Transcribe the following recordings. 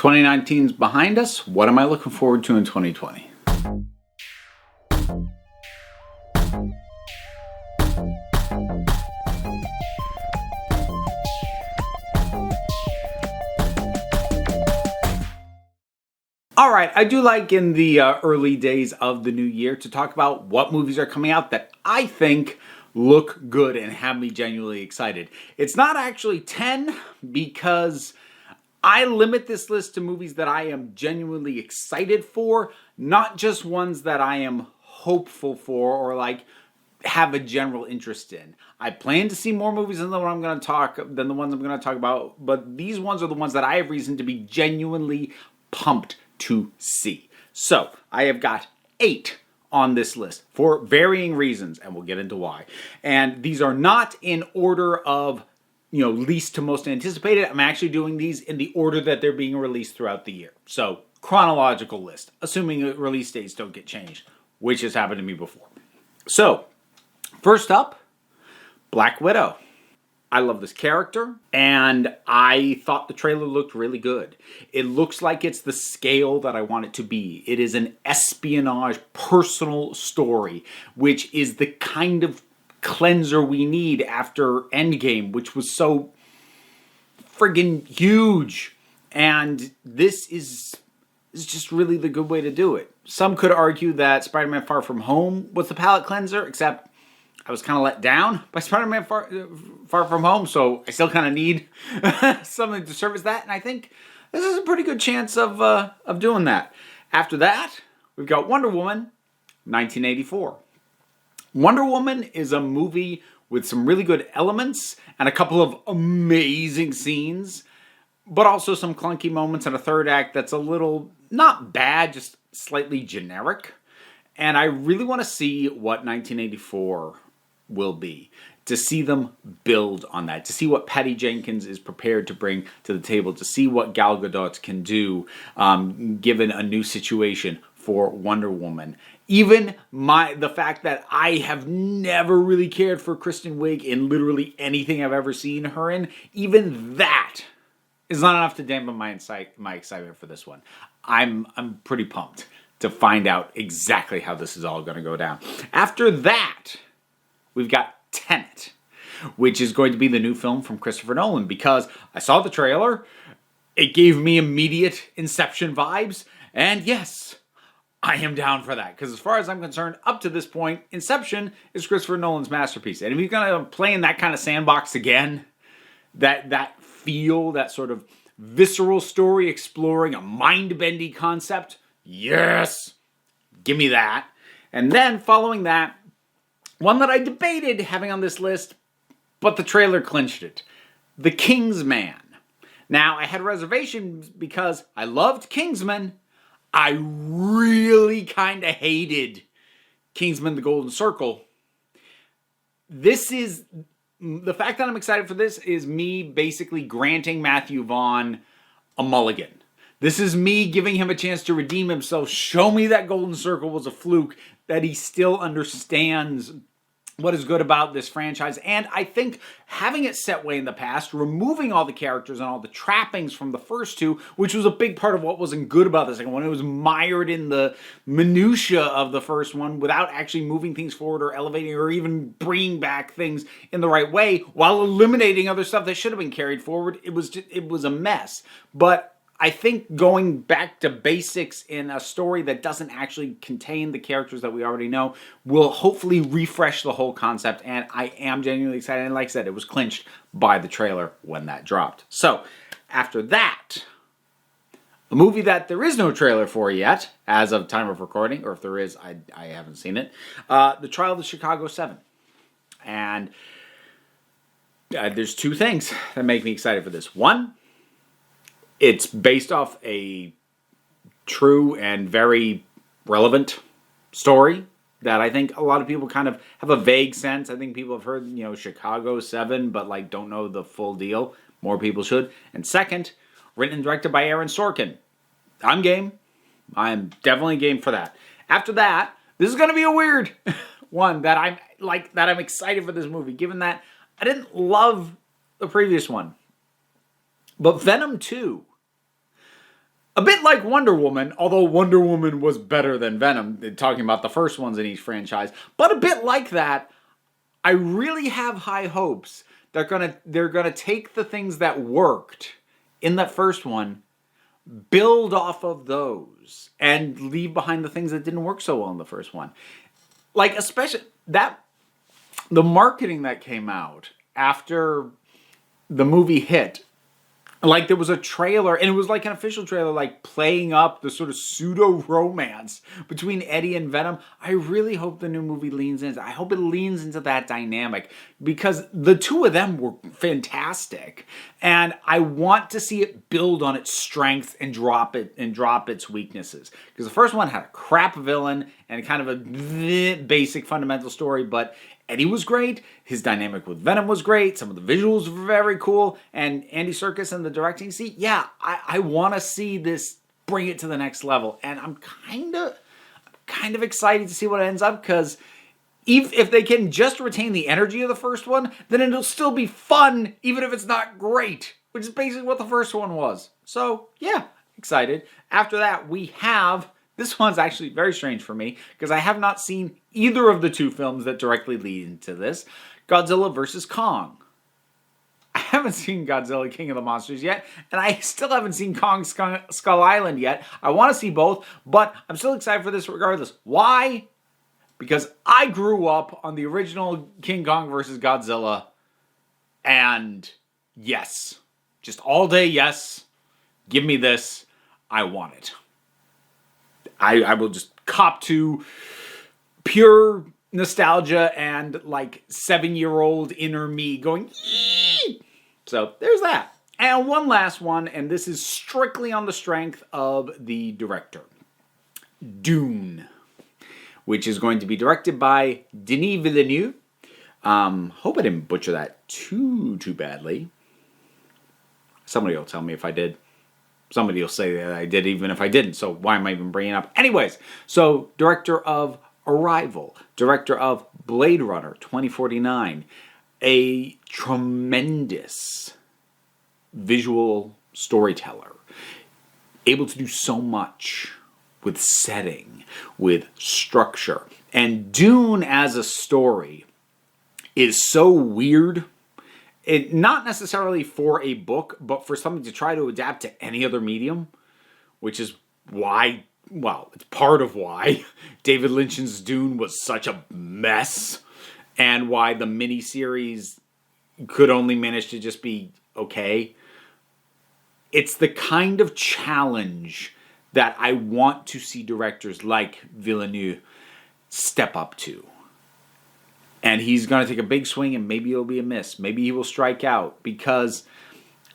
2019's behind us. What am I looking forward to in 2020? All right, I do like in the early days of the new year to talk about what movies are coming out that I think look good and have me genuinely excited. It's not actually 10 because I limit this list to movies that I am genuinely excited for, not just ones that I am hopeful for or like have a general interest in. I plan to see more movies than the ones I'm going to talk about, but these ones are the ones that I have reason to be genuinely pumped to see. So I have got 8 on this list for varying reasons, and we'll get into why. And these are not in order of least to most anticipated. I'm actually doing these in the order that they're being released throughout the year. So chronological list, assuming release dates don't get changed, which has happened to me before. So first up, Black Widow. I love this character, and I thought the trailer looked really good. It looks like it's the scale that I want it to be. It is an espionage personal story, which is the kind of cleanser we need after Endgame, which was so friggin' huge. And this is just really the good way to do it. Some could argue that Spider-Man Far From Home was the palate cleanser, except I was kind of let down by Spider-Man Far From Home, so I still kind of need something to service that, and I think this is a pretty good chance of doing that. After that, we've got Wonder Woman, 1984. Wonder Woman is a movie with some really good elements and a couple of amazing scenes, but also some clunky moments and a third act that's a little, not bad, just slightly generic. And I really want to see what 1984 will be, to see them build on that, to see what Patty Jenkins is prepared to bring to the table, to see what Gal Gadot can do given a new situation for Wonder Woman. Even the fact that I have never really cared for Kristen Wiig in literally anything I've ever seen her in, even that is not enough to dampen my excitement for this one. I'm pretty pumped to find out exactly how this is all going to go down. After that, we've got Tenet, which is going to be the new film from Christopher Nolan, because I saw the trailer, it gave me immediate Inception vibes, and yes, I am down for that, because as far as I'm concerned, up to this point, Inception is Christopher Nolan's masterpiece, and if he's going to play in that kind of sandbox again, that feel, that sort of visceral story exploring a mind-bending concept, yes, give me that. And then following that, one that I debated having on this list, but the trailer clinched it. The Kingsman. Now, I had reservations because I loved Kingsman. I really kind of hated Kingsman: The Golden Circle. The fact that I'm excited for this is me basically granting Matthew Vaughn a mulligan. This is me giving him a chance to redeem himself, show me that Golden Circle was a fluke, that he still understands what is good about this franchise. And I think having it set way in the past, removing all the characters and all the trappings from the first two, which was a big part of what wasn't good about the second one. It was mired in the minutia of the first one without actually moving things forward or elevating or even bringing back things in the right way while eliminating other stuff that should have been carried forward. It was a mess. But I think going back to basics in a story that doesn't actually contain the characters that we already know will hopefully refresh the whole concept, and I am genuinely excited. And like I said, it was clinched by the trailer when that dropped. So, after that, a movie that there is no trailer for yet, as of time of recording, or if there is, I haven't seen it, The Trial of the Chicago 7. And there's 2 things that make me excited for this. One, it's based off a true and very relevant story that I think a lot of people kind of have a vague sense. I think people have heard, Chicago 7, but don't know the full deal. More people should. And second, written and directed by Aaron Sorkin. I'm game. I'm definitely game for that. After that, this is going to be a weird one that I'm excited for this movie, given that I didn't love the previous one. But Venom 2. A bit like Wonder Woman, although Wonder Woman was better than Venom, talking about the first ones in each franchise. But a bit like that, I really have high hopes. They're gonna take the things that worked in that first one, build off of those, and leave behind the things that didn't work so well in the first one. Like, especially the marketing that came out after the movie hit. Like, there was a trailer, and it was like an official trailer, like playing up the sort of pseudo-romance between Eddie and Venom. I really hope the new movie leans into. I hope it leans into that dynamic, because the two of them were fantastic, and I want to see it build on its strengths and drop its weaknesses. Because the first one had a crap villain and kind of a basic fundamental story, but Eddie was great. His dynamic with Venom was great. Some of the visuals were very cool. And Andy Serkis in the directing seat, yeah, I want to see this bring it to the next level. And I'm kind of excited to see what ends up, because if they can just retain the energy of the first one, then it'll still be fun, even if it's not great, which is basically what the first one was. So, yeah, excited. After that, we have... This one's actually very strange for me, because I have not seen either of the two films that directly lead into this. Godzilla vs. Kong. I haven't seen Godzilla King of the Monsters yet, and I still haven't seen Kong Skull Island yet. I want to see both, but I'm still excited for this regardless. Why? Because I grew up on the original King Kong vs. Godzilla, and yes. Just all day yes. Give me this. I want it. I will just cop to pure nostalgia and like 7-year-old inner me going, eee! So there's that. And one last one, and this is strictly on the strength of the director. Dune, which is going to be directed by Denis Villeneuve. Hope I didn't butcher that too badly. Somebody will tell me if I did. Somebody will say that I did even if I didn't, so why am I even bringing it up? Anyways, so director of Arrival, director of Blade Runner 2049, a tremendous visual storyteller, able to do so much with setting, with structure. And Dune as a story is so weird. It not necessarily for a book, but for something to try to adapt to any other medium, which is why, well, it's part of why David Lynch's Dune was such a mess, and why the miniseries could only manage to just be okay. It's the kind of challenge that I want to see directors like Villeneuve step up to. And he's going to take a big swing, and maybe it'll be a miss. Maybe he will strike out. Because,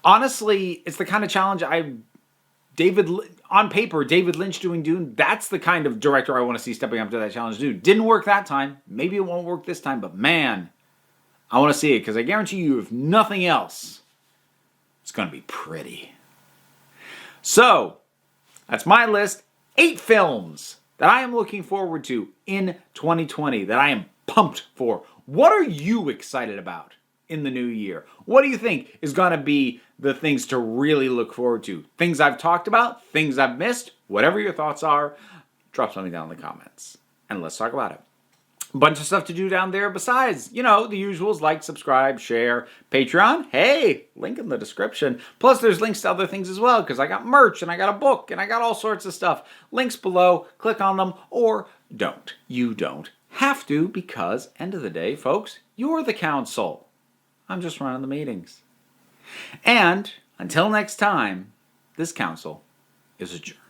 honestly, it's the kind of challenge on paper, David Lynch doing Dune, that's the kind of director I want to see stepping up to that challenge. Dude, didn't work that time. Maybe it won't work this time. But, man, I want to see it. Because I guarantee you, if nothing else, it's going to be pretty. So, that's my list. 8 films that I am looking forward to in 2020 that I am pumped for. What are you excited about in the new year? What do you think is going to be the things to really look forward to? Things I've talked about? Things I've missed? Whatever your thoughts are, drop something down in the comments and let's talk about it. A bunch of stuff to do down there besides, the usuals, like, subscribe, share, Patreon. Hey, link in the description. Plus, there's links to other things as well, because I got merch, and I got a book, and I got all sorts of stuff. Links below. Click on them, or don't. You don't have to, because, end of the day, folks, you're the council. I'm just running the meetings. And, until next time, this council is adjourned.